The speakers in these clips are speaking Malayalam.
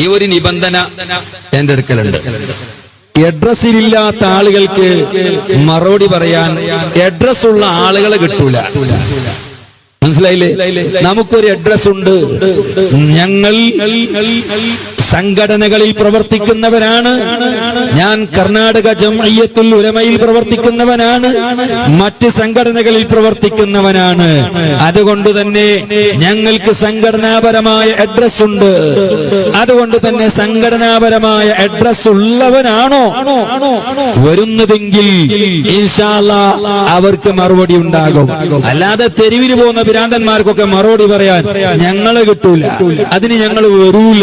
ഈ ഒരു നിബന്ധന എന്റെ അടുക്കലുണ്ട്. അഡ്രസ്സിലില്ലാത്ത ആളുകൾക്ക് മറുപടി പറയാൻ അഡ്രസ് ഉള്ള ആളുകളെ കിട്ടൂല. മനസ്സിലായില്ലേ? നമുക്കൊരു അഡ്രസ് ഉണ്ട്. ഞങ്ങൾ സംഘടനകളിൽ പ്രവർത്തിക്കുന്നവരാണ്. ഞാൻ കർണാടക ജംഇയ്യത്തുൽ ഉലമയിൽ പ്രവർത്തിക്കുന്നവനാണ്, മറ്റ് സംഘടനകളിൽ പ്രവർത്തിക്കുന്നവനാണ്. അതുകൊണ്ട് തന്നെ ഞങ്ങൾക്ക് സംഘടനാപരമായ അഡ്രസ് ഉണ്ട്. അതുകൊണ്ട് തന്നെ സംഘടനാപരമായ അഡ്രസ് ഉള്ളവനാണോ വരുന്നതെങ്കിൽ ഇൻഷാ അല്ലാഹ് അവർക്ക് മറുപടി ഉണ്ടാകും. അല്ലാതെ തെരുവിന് പോകുന്ന ഭ്രാന്തന്മാർക്കൊക്കെ മറുപടി പറയാൻ ഞങ്ങളെ കിട്ടൂല, അതിന് ഞങ്ങൾ വരൂല.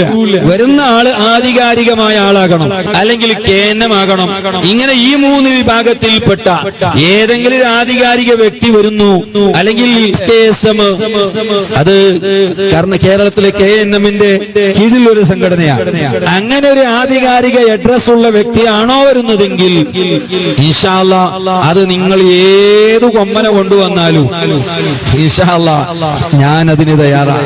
വരുന്ന ആള് ആധികാരികമായ ആളാകണം, അല്ലെങ്കിൽ കേന്നമാകണം. ഇങ്ങനെ ഈ മൂന്ന് വിഭാഗത്തിൽപ്പെട്ട ഏതെങ്കിലും ഒരു ആധികാരിക വ്യക്തി വരുന്നു, അല്ലെങ്കിൽ KSM, അത് കേരളത്തിലെ KNMന്റെ കീഴിലൊരു സംഘടനയാണ്. അങ്ങനെ ഒരു ആധികാരിക അഡ്രസ് ഉള്ള വ്യക്തിയാണോ വരുന്നതെങ്കിൽ ഇൻഷാ അല്ലാഹ് അത് നിങ്ങൾ ഏത് കൊമ്പന കൊണ്ടുവന്നാലും ഇൻഷാ അല്ലാഹ് ഞാൻ അതിന് തയ്യാറാണ്.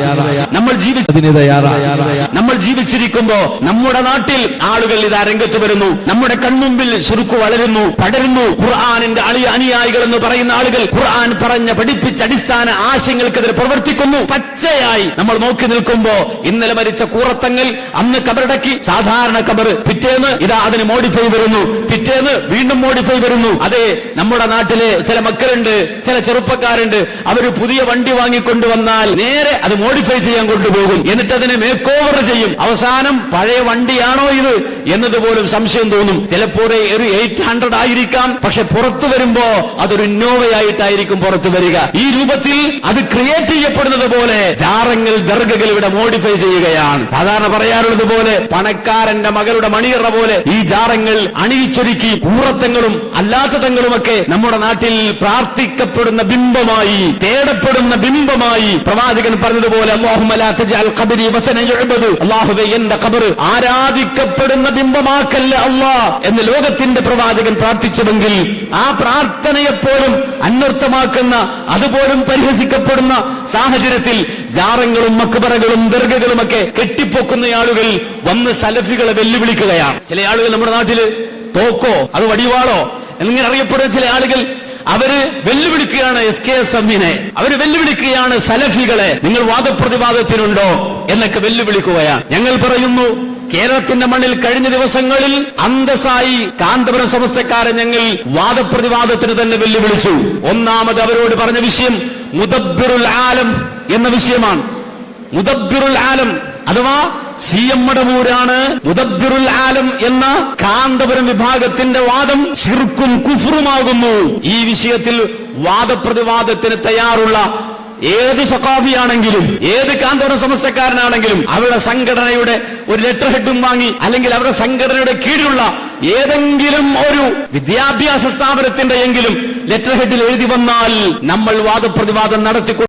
നമ്മൾ ജീവിച്ചിരിക്കുമ്പോ നമ്മുടെ നാട്ടിൽ ആളുകൾ ഇതാ രംഗത്ത് വരുന്നു. നമ്മുടെ കൺമുമ്പിൽ ശുരുക്കു വളരുന്നു, പടരുന്നു. ഖുർആനിന്റെ അനുയായികൾ എന്ന് പറയുന്ന ആളുകൾ ഖുർആൻ പഠിപ്പിച്ച അടിസ്ഥാന ആശയങ്ങൾക്കെതിരെ പ്രവർത്തിക്കുന്നു. പച്ചയായി നമ്മൾ നോക്കി നിൽക്കുമ്പോ ഇന്നലെ മരിച്ച കൂറത്തങ്ങൾ അന്ന് കബറടക്കി, സാധാരണ കബർ, പിറ്റേന്ന് ഇതാ അതിന് മോഡിഫൈ വരുന്നു, പിറ്റേന്ന് വീണ്ടും മോഡിഫൈ വരുന്നു. അതെ, നമ്മുടെ നാട്ടിലെ ചില മക്കളുണ്ട്, ചില ചെറുപ്പക്കാരുണ്ട്, അവര് പുതിയ വണ്ടി വാങ്ങിക്കൊണ്ടുവന്നാൽ നേരെ അത് മോഡിഫൈ ചെയ്യാൻ കൊണ്ടുപോകും. എന്നിട്ട് അതിനെ മേക്ക് ഓവർ ചെയ്യും. അവസാനം പഴയ വണ്ടിയാണോ ഇത് എന്നതുപോലും സംശയം തോന്നും. ചിലപ്പോൾ ഒരു 800 ആയിരിക്കാം, പക്ഷെ പുറത്തു വരുമ്പോ അതൊരു ഇന്നോവയായിട്ടായിരിക്കും പുറത്തു വരിക. ഈ രൂപത്തിൽ അത് ക്രിയേറ്റ് ചെയ്യപ്പെടുന്നത് പോലെ ജാറങ്ങൾ, ദർഗകൾ ഇവിടെ മോഡിഫൈ ചെയ്യുകയാണ്. സാധാരണ പറയാറുള്ളത് പോലെ പണക്കാരന്റെ മകളുടെ മണിയറ പോലെ ഈ ജാറങ്ങൾ അണിയിച്ചൊരുക്കി കൂറത്തങ്ങളും അല്ലാത്തതങ്ങളുമൊക്കെ നമ്മുടെ നാട്ടിൽ പ്രാർത്ഥിക്കപ്പെടുന്ന ബിംബമായി, തേടപ്പെടുന്ന ബിംബമായി പ്രവാചകൻ പറഞ്ഞതുപോലെ അല്ലാഹുമ്മ ലാ തജ്അൽ ഖബ്രി വസനൻ യുഅബദു, അല്ലാഹുവേ എന്റെ ഖബർ ആരാധിക്കപ്പെടുന്ന ബിംബമാക്കല്ല അല്ലാഹ് എന്ന് ലോകത്തിന്റെ പ്രവാചകൻ പ്രാർത്ഥിച്ചുവെങ്കിൽ ആ പ്രാർത്ഥനയെപ്പോലും അന്വർത്ഥമാക്കുന്ന, അതുപോലും പരിഹസിക്കപ്പെടുന്ന സാഹചര്യത്തിൽ ജാറങ്ങളും മക്ബറകളും ദർഗകളും ഒക്കെ കെട്ടിപ്പൊക്കുന്ന ആളുകൾ വന്ന് സലഫികളെ വെല്ലുവിളിക്കുകയാണ്. ചില ആളുകൾ നമ്മുടെ നാട്ടില് തോക്കോ അത് വടിവാളോ എന്നിങ്ങനെ അറിയപ്പെടുന്ന ചില ആളുകൾ അവര് വെല്ലുവിളിക്കുകയാണ് SKSM-നെ, അവര് വെല്ലുവിളിക്കുകയാണ് സലഫികളെ. നിങ്ങൾ വാദപ്രതിവാദത്തിനുണ്ടോ എന്നൊക്കെ വെല്ലുവിളിക്കുകയാണ്. ഞങ്ങൾ പറയുന്നു, കേരളത്തിന്റെ മണ്ണിൽ കഴിഞ്ഞ ദിവസങ്ങളിൽ അന്തസ്സായി കാന്തപുരം സമസ്തക്കാരെ ഞങ്ങൾ വാദപ്രതിവാദത്തിന് തന്നെ വെല്ലുവിളിച്ചു. ഒന്നാമത് അവരോട് പറഞ്ഞ വിഷയം മുദബ്ബിറുൽ ആലം എന്ന വിഷയമാണ്. മുദബ്ബിറുൽ ആലം അഥവാ CM മടവൂരാണ് മുദബ്ബിറുൽ ആലം എന്ന കാന്തപുരം വിഭാഗത്തിന്റെ വാദം ശിർക്കും കുഫ്റുമാകുന്നു. ഈ വിഷയത്തിൽ വാദപ്രതിവാദത്തിന് തയ്യാറുള്ള ഏത് സഖാഫിയാണെങ്കിലും, ഏത് കാന്തപുരം സമസ്തക്കാരനാണെങ്കിലും അവരുടെ സംഘടനയുടെ ഒരു ലെറ്റർ ഹെഡും വാങ്ങി, അല്ലെങ്കിൽ അവരുടെ സംഘടനയുടെ കീഴിലുള്ള ഏതെങ്കിലും ഒരു വിദ്യാഭ്യാസ സ്ഥാപനത്തിന്റെ എങ്കിലും ലെറ്റർ ഹെഡിൽ എഴുതി വന്നാൽ നമ്മൾ വാദപ്രതിവാദം നടത്തി